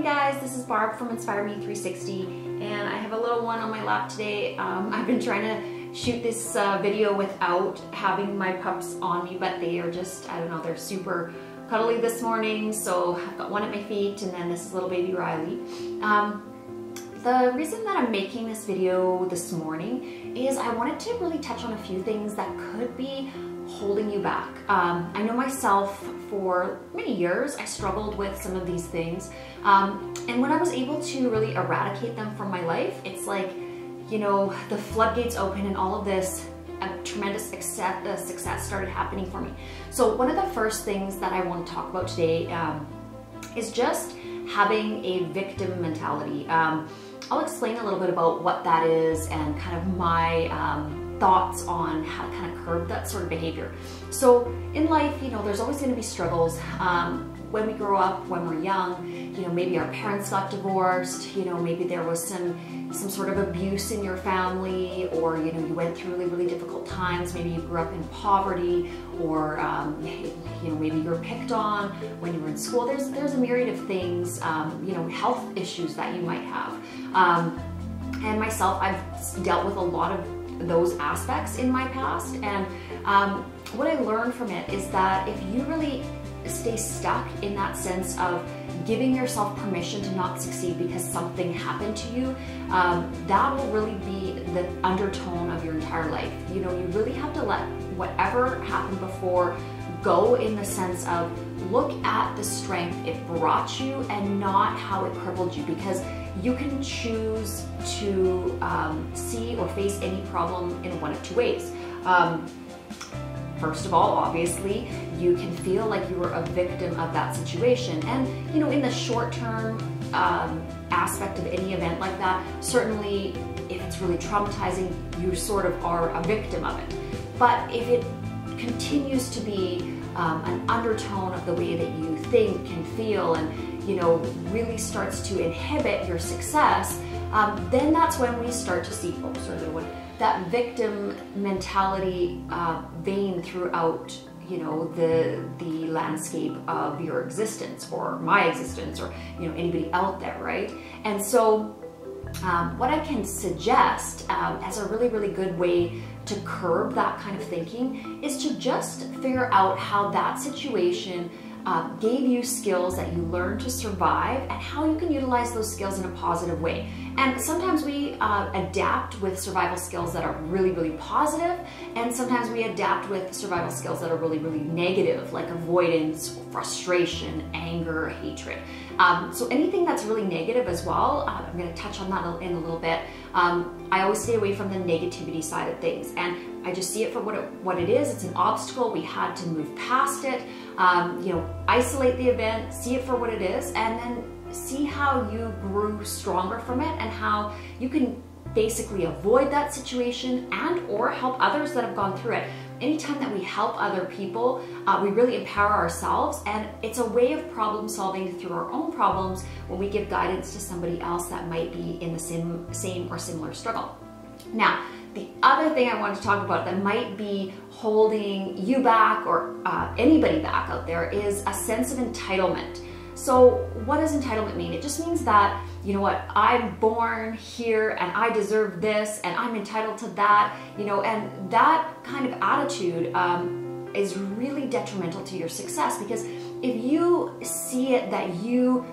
morning guys, this is Barb from Inspire Me 360 and I have a little one on my lap today. I've been trying to shoot this video without having my pups on me, but they are just, I don't know, they're super cuddly this morning. So I've got one at my feet and then this is little baby Riley. The reason that I'm making this video this morning is I wanted to really touch on a few things that could be holding you back. I know myself, for many years I struggled with some of these things, and when I was able to really eradicate them from my life, it's like, you know, the floodgates open and all of this tremendous success started happening for me. So one of the first things that I want to talk about today is just having a victim mentality. I'll explain a little bit about what that is and kind of my thoughts on how to kind of curb that sort of behavior. So in life, you know, there's always going to be struggles. When we grow up, when we're young, you know, maybe our parents got divorced, you know, maybe there was some sort of abuse in your family, or, you know, you went through really, really difficult times. Maybe you grew up in poverty, or, you know, maybe you were picked on when you were in school. There's a myriad of things, you know, health issues that you might have. And myself, I've dealt with a lot of those aspects in my past, and what I learned from it is that if you really stay stuck in that sense of giving yourself permission to not succeed because something happened to you, that will really be the undertone of your entire life. You know, you really have to let whatever happened before go, in the sense of look at the strength it brought you and not how it crippled you, because you can choose to see or face any problem in one of two ways. First of all, obviously, you can feel like you were a victim of that situation. And, you know, in the short-term aspect of any event like that, certainly if it's really traumatizing, you sort of are a victim of it. But if it continues to be an undertone of the way that you think and feel, and, you know, really starts to inhibit your success, then that's when we start to see, oh, sorry, little one, that victim mentality vein throughout, you know, the landscape of your existence, or my existence, or, you know, anybody out there, right? And so what I can suggest as a really, really good way to curb that kind of thinking is to just figure out how that situation gave you skills that you learned to survive, and how you can utilize those skills in a positive way. And sometimes we adapt with survival skills that are really, really positive, and sometimes we adapt with survival skills that are really, really negative, like avoidance, frustration, anger, hatred. So anything that's really negative as well, I'm going to touch on that in a little bit. I always stay away from the negativity side of things, and I just see it for what it is. It's an obstacle. We had to move past it. You know, isolate the event, see it for what it is, and then see how you grew stronger from it, and how you can basically avoid that situation and or help others that have gone through it. Anytime that we help other people, we really empower ourselves, and it's a way of problem solving through our own problems when we give guidance to somebody else that might be in the same or similar struggle. Now, the other thing I want to talk about that might be holding you back, or anybody back out there, is a sense of entitlement. So what does entitlement mean? It just means that, you know what, I'm born here and I deserve this and I'm entitled to that, you know, and that kind of attitude is really detrimental to your success, because if you see it that you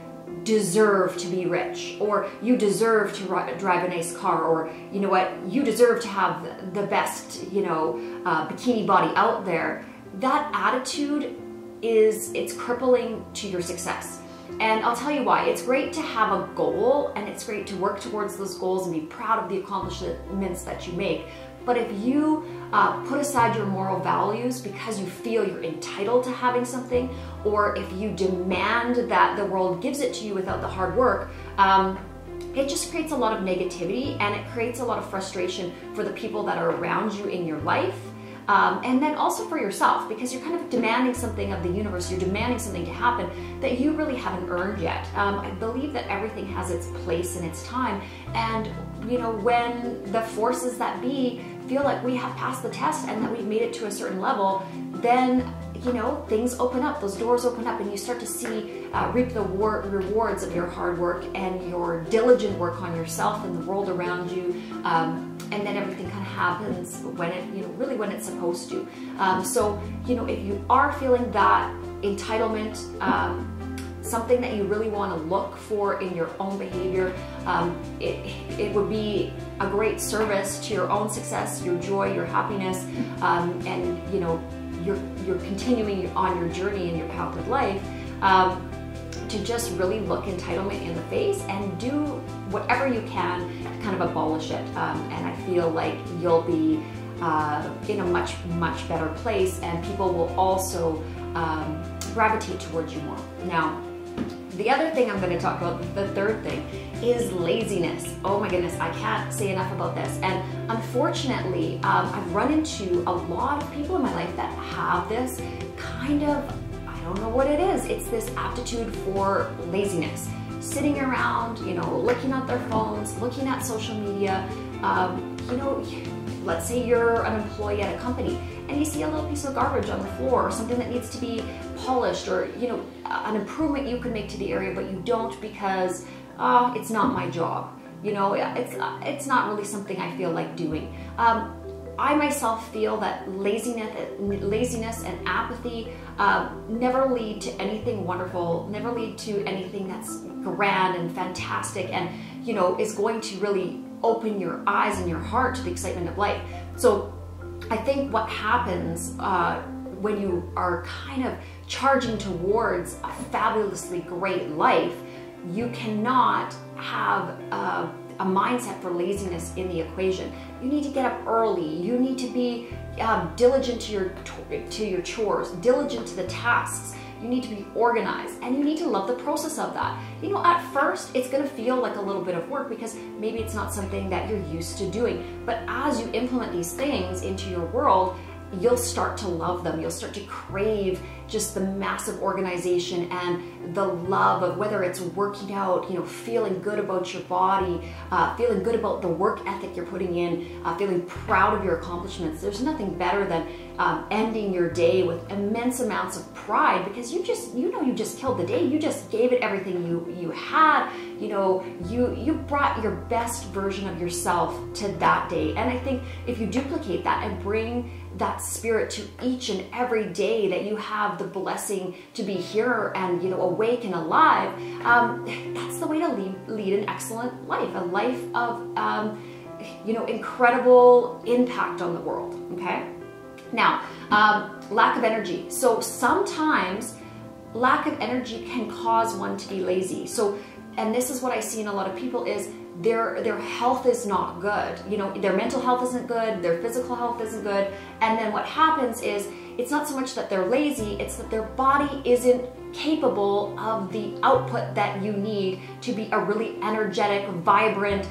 deserve to be rich, or you deserve to drive a nice car, or, you know what, you deserve to have the best, you know, bikini body out there, that attitude it's crippling to your success. And I'll tell you why. It's great to have a goal, and it's great to work towards those goals and be proud of the accomplishments that you make. But if you put aside your moral values because you feel you're entitled to having something, or if you demand that the world gives it to you without the hard work, it just creates a lot of negativity, and it creates a lot of frustration for the people that are around you in your life. And then also for yourself, because you're kind of demanding something of the universe, you're demanding something to happen that you really haven't earned yet. I believe that everything has its place and its time, and, you know, when the forces that be feel like we have passed the test and that we've made it to a certain level, then you know, things open up, those doors open up, and you start to see, reap the rewards of your hard work and your diligent work on yourself and the world around you. And then everything kind of happens when it, you know, really when it's supposed to. So, you know, if you are feeling that entitlement, something that you really want to look for in your own behavior, it would be a great service to your own success, your joy, your happiness, and, you know, you're continuing on your journey and your path of life, to just really look entitlement in the face and do whatever you can to kind of abolish it. And I feel like you'll be in a much, much better place, and people will also gravitate towards you more. Now, the other thing I'm going to talk about, the third thing, is laziness. Oh my goodness, I can't say enough about this. And unfortunately, I've run into a lot of people in my life that have this kind of, I don't know what it is. It's this aptitude for laziness. Sitting around, you know, looking at their phones, looking at social media. You know, let's say you're an employee at a company and you see a little piece of garbage on the floor, or something that needs to be polished, or, you know, an improvement you could make to the area, but you don't because it's not my job. You know, it's not really something I feel like doing. I myself feel that laziness and apathy never lead to anything wonderful, never lead to anything that's grand and fantastic, and, you know, is going to really open your eyes and your heart to the excitement of life. So I think what happens when you are kind of charging towards a fabulously great life, you cannot have a mindset for laziness in the equation. You need to get up early. You need to be diligent to your chores, diligent to the tasks. You need to be organized, and you need to love the process of that. You know, at first it's going to feel like a little bit of work because maybe it's not something that you're used to doing. But as you implement these things into your world, you'll start to love them. You'll start to crave just the massive organization and the love of, whether it's working out, you know, feeling good about your body, feeling good about the work ethic you're putting in, feeling proud of your accomplishments. There's nothing better than ending your day with immense amounts of pride, because you know you just killed the day. You just gave it everything you had. You know, you brought your best version of yourself to that day. And I think if you duplicate that and bring that spirit to each and every day that you have the blessing to be here and, you know, awake and alive, that's the way to lead an excellent life, a life of, you know, incredible impact on the world, okay? Now, lack of energy. So sometimes lack of energy can cause one to be lazy. So, and this is what I see in a lot of people is their health is not good. You know, their mental health isn't good, their physical health isn't good. And then what happens is, it's not so much that they're lazy, it's that their body isn't capable of the output that you need to be a really energetic, vibrant,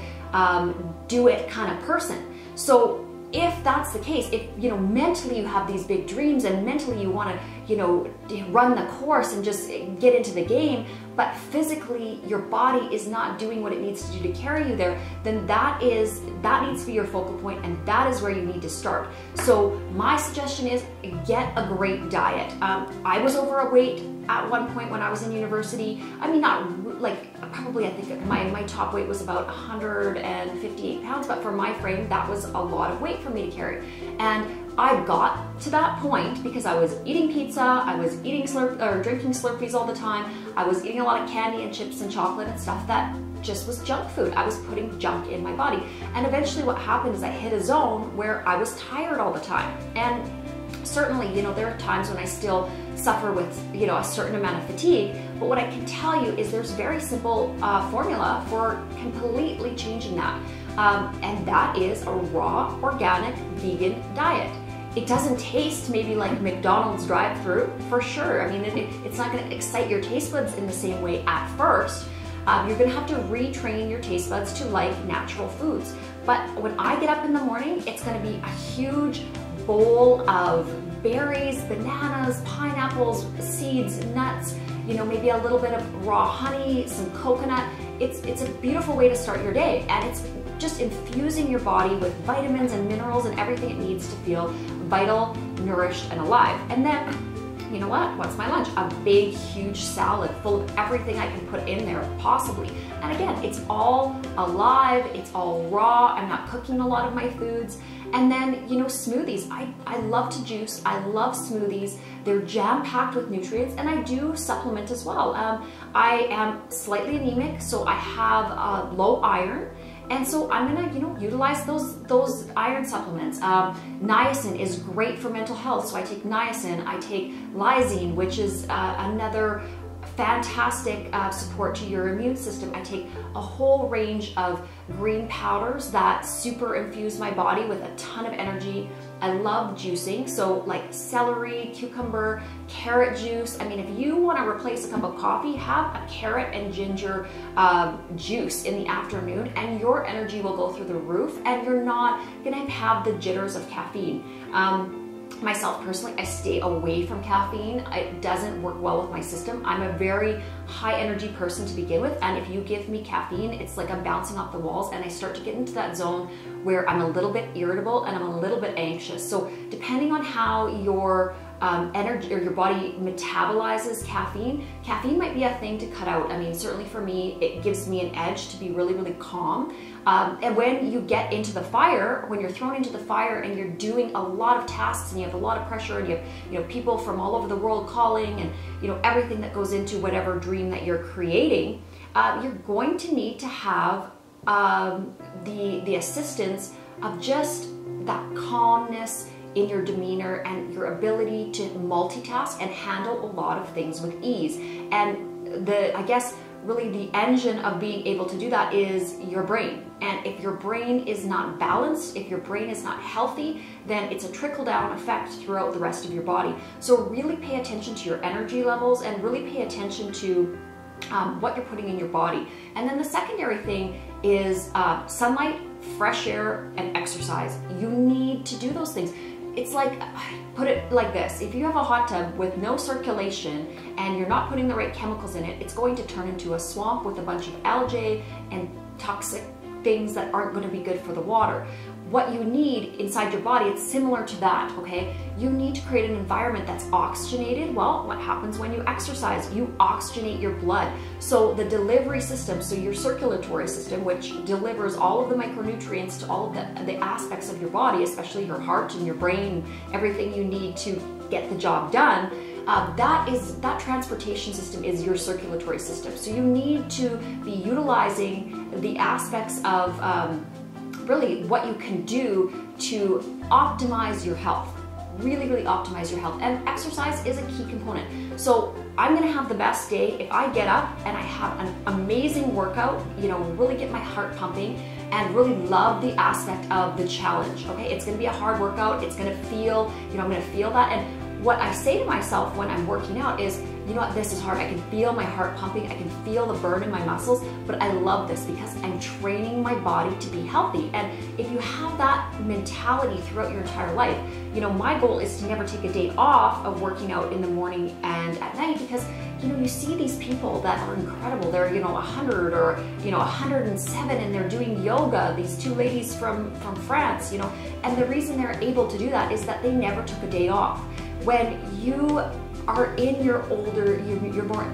do-it kind of person. So if that's the case, if, you know, mentally you have these big dreams and mentally you want to, you know, run the course and just get into the game, but physically your body is not doing what it needs to do to carry you there, then that needs to be your focal point, and that is where you need to start. So my suggestion is get a great diet. I was overweight at one point when I was in university. I mean, not like, probably I think my top weight was about 158 pounds, but for my frame, that was a lot of weight for me to carry. And I got to that point because I was eating pizza, I was eating drinking Slurpees all the time, I was eating a lot of candy and chips and chocolate and stuff that just was junk food. I was putting junk in my body. And eventually what happened is I hit a zone where I was tired all the time. And certainly, you know, there are times when I still suffer with, you know, a certain amount of fatigue, but what I can tell you is there's very simple formula for completely changing that. And that is a raw, organic, vegan diet. It doesn't taste maybe like McDonald's drive-thru, for sure. I mean, it's not going to excite your taste buds in the same way at first. You're going to have to retrain your taste buds to like natural foods. But when I get up in the morning, it's going to be a huge bowl of berries, bananas, pineapples, seeds, nuts, you know, maybe a little bit of raw honey, some coconut. It's a beautiful way to start your day, and it's just infusing your body with vitamins and minerals and everything it needs to feel vital, nourished, and alive. And then you know what? What's my lunch? A big, huge salad full of everything I can put in there, possibly. And again, it's all alive, it's all raw. I'm not cooking a lot of my foods. And then, you know, smoothies. I love to juice. I love smoothies. They're jam-packed with nutrients, and I do supplement as well. I am slightly anemic, so I have low iron. And so I'm gonna, you know, utilize those iron supplements. Niacin is great for mental health, so I take niacin. I take lysine, which is another fantastic support to your immune system. I take a whole range of green powders that super infuse my body with a ton of energy. I love juicing, so like celery, cucumber, carrot juice. I mean, if you want to replace a cup of coffee, have a carrot and ginger juice in the afternoon, and your energy will go through the roof, and you're not gonna have the jitters of caffeine. Myself personally, I stay away from caffeine. It doesn't work well with my system. I'm a very high energy person to begin with, and if you give me caffeine, it's like I'm bouncing off the walls, and I start to get into that zone where I'm a little bit irritable and I'm a little bit anxious. So depending on how your energy or your body metabolizes caffeine might be a thing to cut out. I mean, certainly for me, it gives me an edge to be really, really calm. And when you get into the fire, when you're thrown into the fire and you're doing a lot of tasks and you have a lot of pressure and you have, you know, people from all over the world calling and, you know, everything that goes into whatever dream that you're creating, you're going to need to have the assistance of just that calmness in your demeanor and your ability to multitask and handle a lot of things with ease. And I guess really the engine of being able to do that is your brain. And if your brain is not balanced, if your brain is not healthy, then it's a trickle-down effect throughout the rest of your body. So really pay attention to your energy levels and really pay attention to what you're putting in your body. And then the secondary thing is sunlight, fresh air, and exercise. You need to do those things. It's like, put it like this, if you have a hot tub with no circulation and you're not putting the right chemicals in it, it's going to turn into a swamp with a bunch of algae and toxic things that aren't going to be good for the water. What you need inside your body, it's similar to that, okay? You need to create an environment that's oxygenated. Well, what happens when you exercise? You oxygenate your blood. So the delivery system, so your circulatory system, which delivers all of the micronutrients to all of the aspects of your body, especially your heart and your brain, everything you need to get the job done, that transportation system is your circulatory system. So you need to be utilizing the aspects of really what you can do to optimize your health. Really, really optimize your health. And exercise is a key component. So I'm gonna have the best day if I get up and I have an amazing workout, you know, really get my heart pumping and really love the aspect of the challenge, okay? It's gonna be a hard workout. It's gonna feel, you know, I'm gonna feel that. And what I say to myself when I'm working out is, you know what, this is hard. I can feel my heart pumping. I can feel the burn in my muscles, but I love this because I'm training my body to be healthy. And if you have that mentality throughout your entire life, you know, my goal is to never take a day off of working out in the morning and at night because, you know, you see these people that are incredible. They're, you know, 100 or, you know, 107 and they're doing yoga. These two ladies from France, you know, and the reason they're able to do that is that they never took a day off. When you are in your older, your more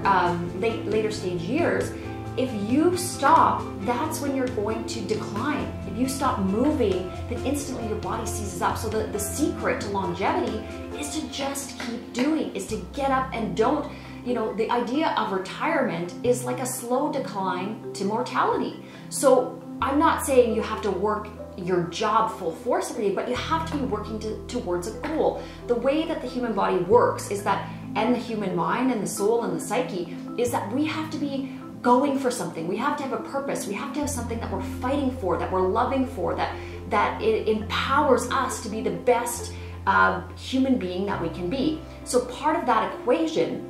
later stage years, if you stop, that's when you're going to decline. If you stop moving, then instantly your body seizes up. So the secret to longevity is to just keep doing, is to get up and don't, you know, the idea of retirement is like a slow decline to mortality. So I'm not saying you have to work your job full force every day, but you have to be working towards a goal. The way that the human body works is that, and the human mind and the soul and the psyche, is that we have to be going for something. We have to have a purpose. We have to have something that we're fighting for, that we're loving for, that it empowers us to be the best human being that we can be. So part of that equation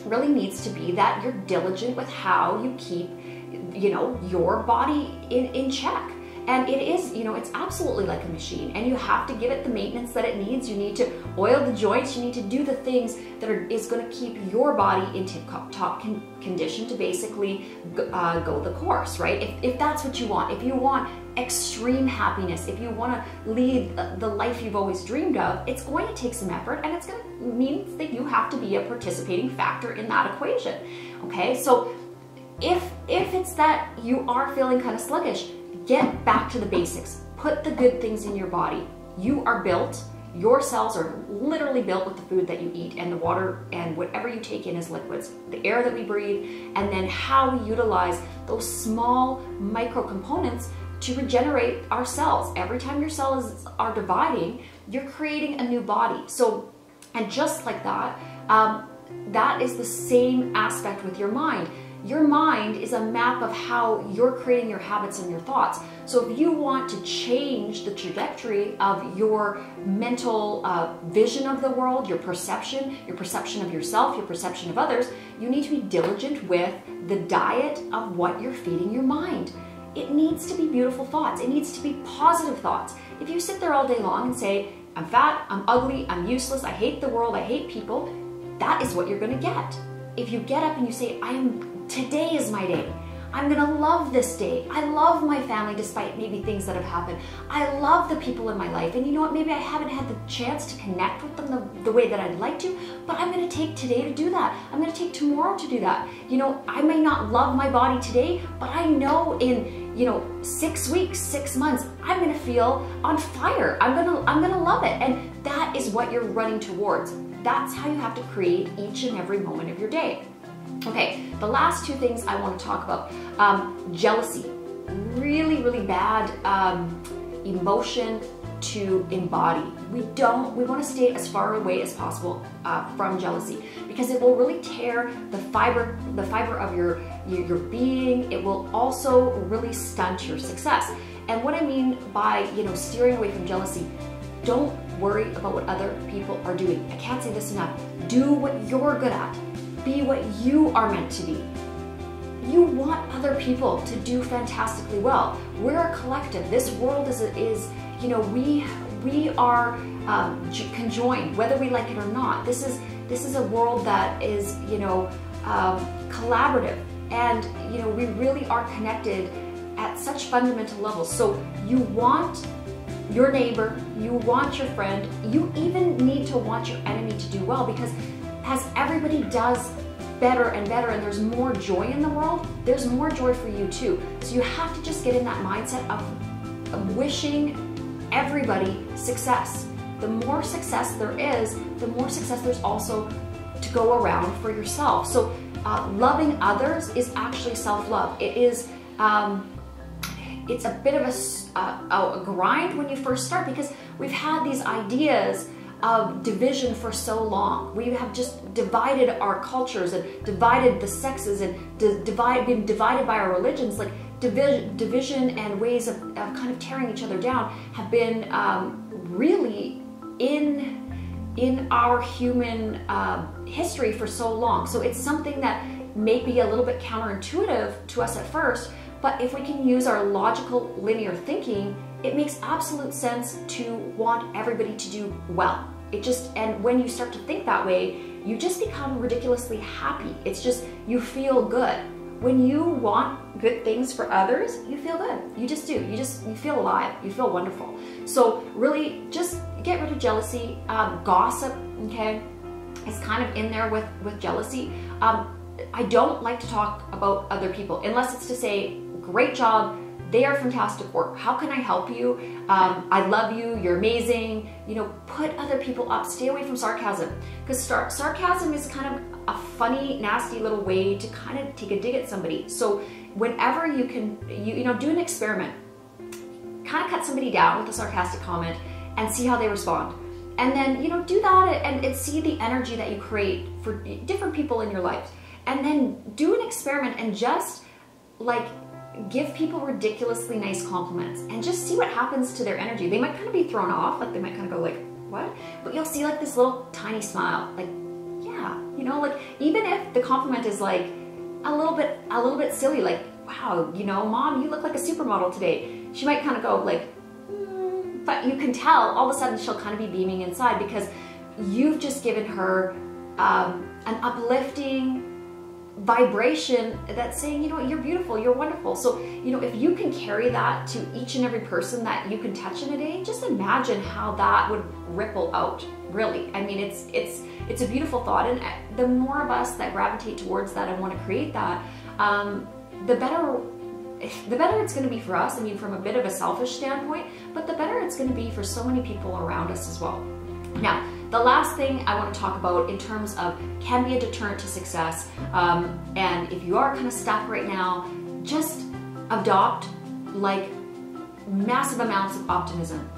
really needs to be that you're diligent with how you keep, you know, your body in check. And it is, you know, it's absolutely like a machine, and you have to give it the maintenance that it needs. You need to oil the joints, you need to do the things that is going to keep your body in tip-top condition to basically go the course, right? If that's what you want, if you want extreme happiness, if you want to lead the life you've always dreamed of, it's going to take some effort, and it's going to mean that you have to be a participating factor in that equation. Okay, so if it's that you are feeling kind of sluggish, get back to the basics. Put the good things in your body. You are built, your cells are literally built with the food that you eat and the water and whatever you take in as liquids, the air that we breathe, and then how we utilize those small micro components to regenerate our cells. Every time your cells are dividing, you're creating a new body. So, and just like that, that is the same aspect with your mind. Your mind is a map of how you're creating your habits and your thoughts. So if you want to change the trajectory of your mental vision of the world, your perception of yourself, your perception of others, you need to be diligent with the diet of what you're feeding your mind. It needs to be beautiful thoughts. It needs to be positive thoughts. If you sit there all day long and say, I'm fat, I'm ugly, I'm useless, I hate the world, I hate people, that is what you're gonna get. If you get up and you say, today is my day. I'm gonna love this day. I love my family despite maybe things that have happened. I love the people in my life. And you know what, maybe I haven't had the chance to connect with them the way that I'd like to, but I'm gonna take today to do that. I'm gonna take tomorrow to do that. You know, I may not love my body today, but I know in, you know, 6 weeks, 6 months, I'm gonna feel on fire. I'm gonna love it. And that is what you're running towards. That's how you have to create each and every moment of your day. Okay, the last two things I want to talk about. Jealousy, really, really bad emotion to embody. We want to stay as far away as possible from jealousy, because it will really tear the fiber of your being. It will also really stunt your success. And what I mean by, you know, steering away from jealousy, don't worry about what other people are doing. I can't say this enough. Do what you're good at. Be what you are meant to be. You want other people to do fantastically well. We're a collective. This world is you know, we are conjoined, whether we like it or not. This is a world that is, you know, collaborative, and you know, we really are connected at such fundamental levels. So you want your neighbor, you want your friend, you even need to want your enemy to do well, because as everybody does better and better and there's more joy in the world, there's more joy for you too. So you have to just get in that mindset of wishing everybody success. The more success there is, the more success there's also to go around for yourself. So loving others is actually self-love. It is, it's a bit of a grind when you first start, because we've had these ideas of division for so long. We have just divided our cultures and divided the sexes and been divided by our religions. Like division and ways of kind of tearing each other down have been really in our human history for so long. So it's something that may be a little bit counterintuitive to us at first, but if we can use our logical linear thinking, it makes absolute sense to want everybody to do well. And when you start to think that way, you just become ridiculously happy. It's just, you feel good. When you want good things for others, you feel good. You just do. You feel alive. You feel wonderful. So really, just get rid of jealousy. Gossip, okay, is kind of in there with jealousy. I don't like to talk about other people unless it's to say, great job, they are fantastic work. How can I help you? I love you, you're amazing. You know, put other people up. Stay away from sarcasm, because sarcasm is kind of a funny, nasty little way to kind of take a dig at somebody. So whenever you can, you know, do an experiment. Kind of cut somebody down with a sarcastic comment and see how they respond. And then, you know, do that and see the energy that you create for different people in your life. And then do an experiment and just like give people ridiculously nice compliments and just see what happens to their energy. They might kind of be thrown off, like they might kind of go like, what? But you'll see like this little tiny smile, like, yeah, you know, like even if the compliment is like a little bit silly, like wow, you know, Mom, you look like a supermodel today. She might kind of go like, but you can tell all of a sudden she'll kind of be beaming inside because you've just given her an uplifting vibration that's saying, you know what, you're beautiful, you're wonderful. So, you know, if you can carry that to each and every person that you can touch in a day, just imagine how that would ripple out, really. I mean, it's a beautiful thought, and the more of us that gravitate towards that and want to create that, the better it's going to be for us. I mean, from a bit of a selfish standpoint, but the better it's going to be for so many people around us as well. Now, the last thing I want to talk about in terms of can be a deterrent to success, and if you are kind of stuck right now, just adopt like massive amounts of optimism.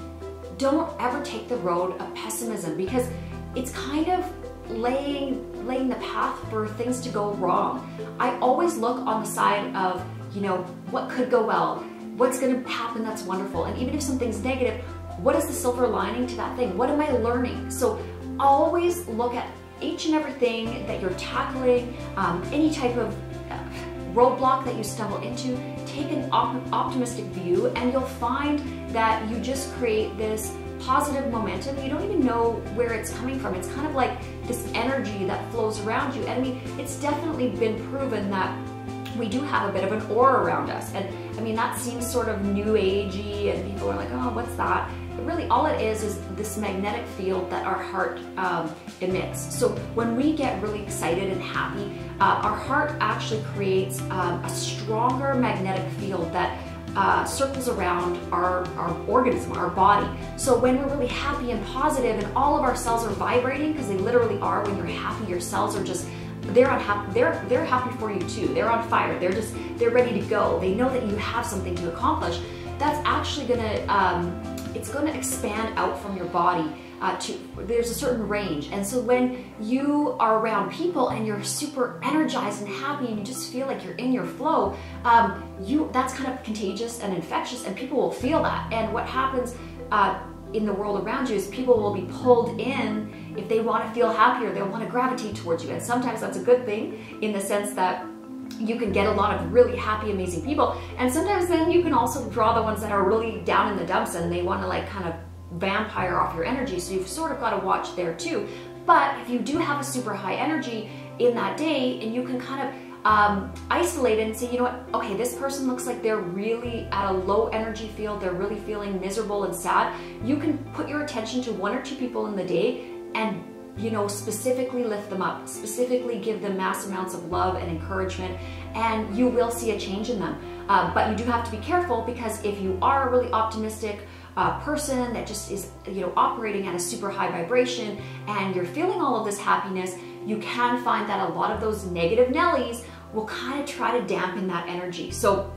Don't ever take the road of pessimism, because it's kind of laying the path for things to go wrong. I always look on the side of, you know, what could go well, what's going to happen that's wonderful, and even if something's negative, what is the silver lining to that thing? What am I learning? So always look at each and everything that you're tackling, any type of roadblock that you stumble into, take an optimistic view, and you'll find that you just create this positive momentum. You don't even know where it's coming from. It's kind of like this energy that flows around you. And I mean, it's definitely been proven that we do have a bit of an aura around us. And I mean, that seems sort of new agey, and people are like, oh, what's that? But really all it is this magnetic field that our heart emits. So when we get really excited and happy, our heart actually creates a stronger magnetic field that circles around our organism, our body. So when we're really happy and positive and all of our cells are vibrating, because they literally are, when you're happy, your cells are just, they're happy for you too. They're on fire. They're ready to go. They know that you have something to accomplish. That's actually gonna, it's gonna expand out from your body there's a certain range. And so when you are around people and you're super energized and happy and you just feel like you're in your flow, that's kind of contagious and infectious, and people will feel that. And what happens in the world around you is people will be pulled in. If they want to feel happier, they'll want to gravitate towards you. And sometimes that's a good thing, in the sense that you can get a lot of really happy, amazing people. And sometimes then you can also draw the ones that are really down in the dumps and they want to like kind of vampire off your energy. So you've sort of got to watch there too. But if you do have a super high energy in that day, and you can kind of isolate it and say, you know what, okay, this person looks like they're really at a low energy field, they're really feeling miserable and sad. You can put your attention to one or two people in the day and, you know, specifically lift them up, specifically give them mass amounts of love and encouragement, and you will see a change in them. But you do have to be careful, because if you are a really optimistic person that just is, you know, operating at a super high vibration, and you're feeling all of this happiness, you can find that a lot of those negative Nellies will kind of try to dampen that energy. So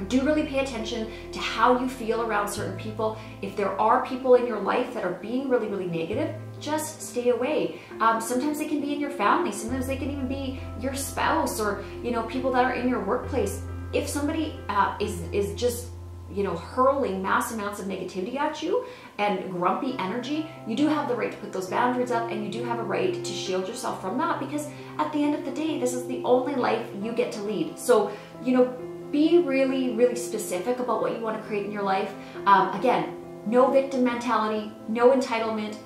do really pay attention to how you feel around certain people. If there are people in your life that are being really, really negative, just stay away. Sometimes they can be in your family. Sometimes they can even be your spouse, or, you know, people that are in your workplace. If somebody is just, you know, hurling mass amounts of negativity at you and grumpy energy, you do have the right to put those boundaries up, and you do have a right to shield yourself from that, because at the end of the day, this is the only life you get to lead. So, you know, be really, really specific about what you want to create in your life. Again, no victim mentality, no entitlement.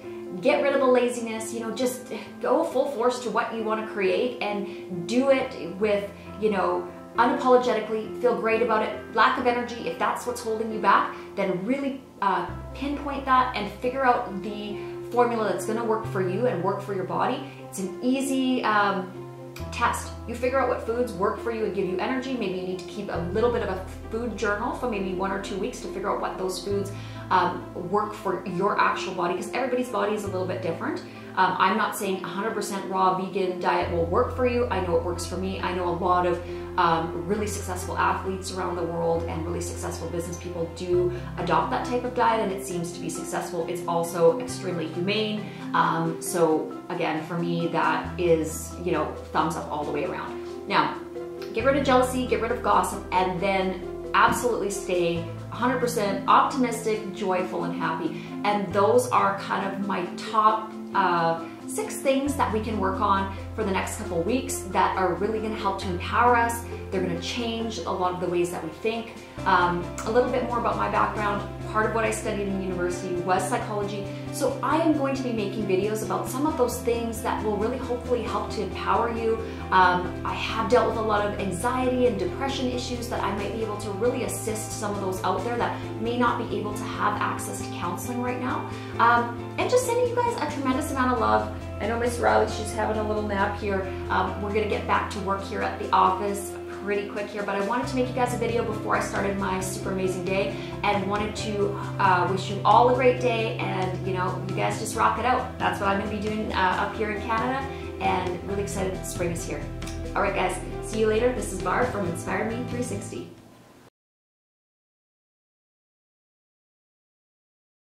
Get rid of the laziness, you know, just go full force to what you want to create, and do it with, you know, unapologetically, feel great about it. Lack of energy, if that's what's holding you back, then really pinpoint that and figure out the formula that's going to work for you and work for your body. It's an easy test. You figure out what foods work for you and give you energy. Maybe you need to keep a little bit of a food journal for maybe 1 or 2 weeks to figure out what those foods work for your actual body, because everybody's body is a little bit different. I'm not saying 100% raw vegan diet will work for you. I know it works for me. I know a lot of really successful athletes around the world and really successful business people do adopt that type of diet, and it seems to be successful. It's also extremely humane. So again, for me, that is, you know, thumbs up all the way around. Now, get rid of jealousy, get rid of gossip, and then absolutely stay 100% optimistic, joyful, and happy. And those are kind of my top 6 things that we can work on for the next couple weeks that are really going to help to empower us. They're going to change a lot of the ways that we think. A little bit more about my background. Part of what I studied in university was psychology, so I am going to be making videos about some of those things that will really hopefully help to empower you. I have dealt with a lot of anxiety and depression issues that I might be able to really assist some of those out there that may not be able to have access to counseling right now. And just sending you guys a tremendous amount of love. I know Miss Riley, she's having a little nap here. We're gonna get back to work here at the office pretty quick here, but I wanted to make you guys a video before I started my super amazing day, and wanted to wish you all a great day, and you know, you guys just rock it out. That's what I'm gonna be doing up here in Canada, and really excited that spring is here. All right guys, see you later. This is Barb from Inspire Me 360.